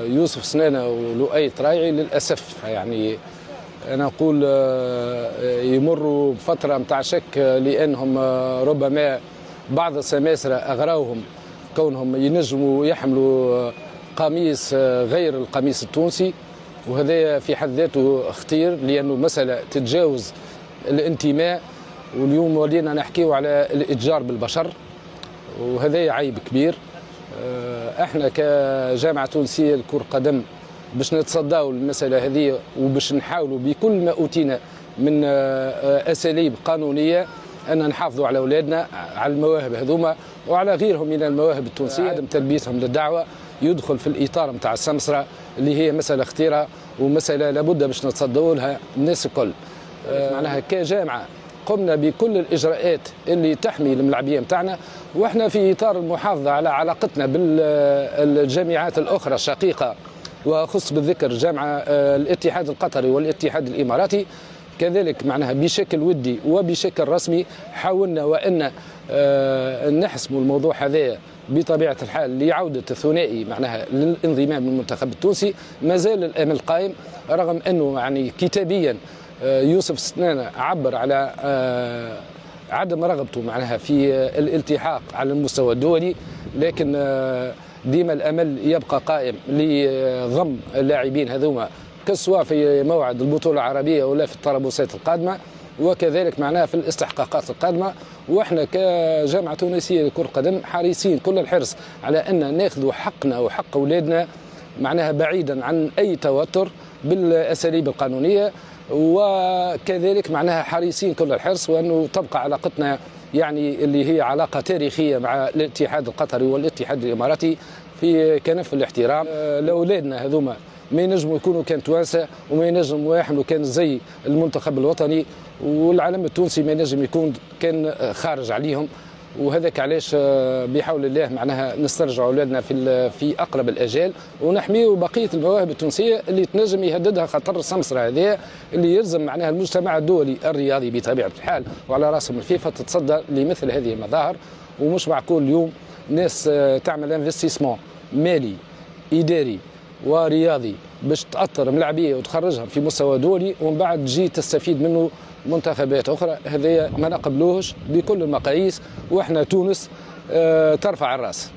يوسف سنانة ولؤي ترايعي للأسف يعني أنا أقول يمروا بفترة متاع شك، لأنهم ربما بعض السماسرة أغراوهم كونهم ينجموا يحملوا قميص غير القميص التونسي، وهذا في حد ذاته خطير لأنه مسألة تتجاوز الانتماء. واليوم ولينا نحكيو على الإتجار بالبشر، وهذا عيب كبير. احنا كجامعة تونسية لكرة قدم باش نتصداو المسألة هذه وباش نحاولوا بكل ما أوتينا من أساليب قانونية أن نحافظوا على أولادنا، على المواهب هذوما وعلى غيرهم من المواهب التونسية. عدم تلبيتهم للدعوة يدخل في الإطار متاع السمسرة اللي هي مسألة خطيرة ومسألة لابد باش نتصدوا لها الناس الكل. معناها كجامعة قمنا بكل الإجراءات اللي تحمي الملاعبية متاعنا، وإحنا في إطار المحافظة على علاقتنا بالجامعات الأخرى الشقيقة، وخص بالذكر جامعة الاتحاد القطري والاتحاد الإماراتي كذلك معناها بشكل ودي وبشكل رسمي. حاولنا وأن نحسموا الموضوع هذا بطبيعة الحال لعودة الثنائي معناها للانضمام للمنتخب التونسي. ما زال الأمل قائم رغم أنه يعني كتابيا يوسف سنانة عبر على عدم رغبته معناها في الالتحاق على المستوى الدولي، لكن ديما الأمل يبقى قائم لضم اللاعبين هذوما كسواء في موعد البطولة العربية ولا في الطرابلسات القادمة، وكذلك معناها في الاستحقاقات القادمة. واحنا كجامعة تونسية لكرة قدم حريصين كل الحرص على أن ناخذ حقنا وحق أولادنا معناها بعيدا عن أي توتر بالأساليب القانونية، وكذلك معناها حريصين كل الحرص وأنه تبقى علاقتنا يعني اللي هي علاقة تاريخية مع الاتحاد القطري والاتحاد الإماراتي في كنف الاحترام. لأولادنا هذوما ما ينجموا يكونوا كان توانسة وما ينجموا يحملوا كان زي المنتخب الوطني، والعلم التونسي ما ينجم يكون كان خارج عليهم. وهذاك علاش بحول الله معناها نسترجع اولادنا في اقرب الاجال ونحميوا بقيه المواهب التونسيه اللي تنجم يهددها خطر السمسره هذه اللي يلزم معناها المجتمع الدولي الرياضي بطبيعه الحال وعلى راسهم الفيفا تتصدى لمثل هذه المظاهر. ومش معقول اليوم ناس تعمل انفستيسمون مالي اداري ورياضي باش تاثر ملاعبيه وتخرجهم في مستوى دولي ومن بعد تجي تستفيد منه منتخبات اخرى. هذا ما نقبلوهش بكل المقاييس، واحنا تونس ترفع الراس.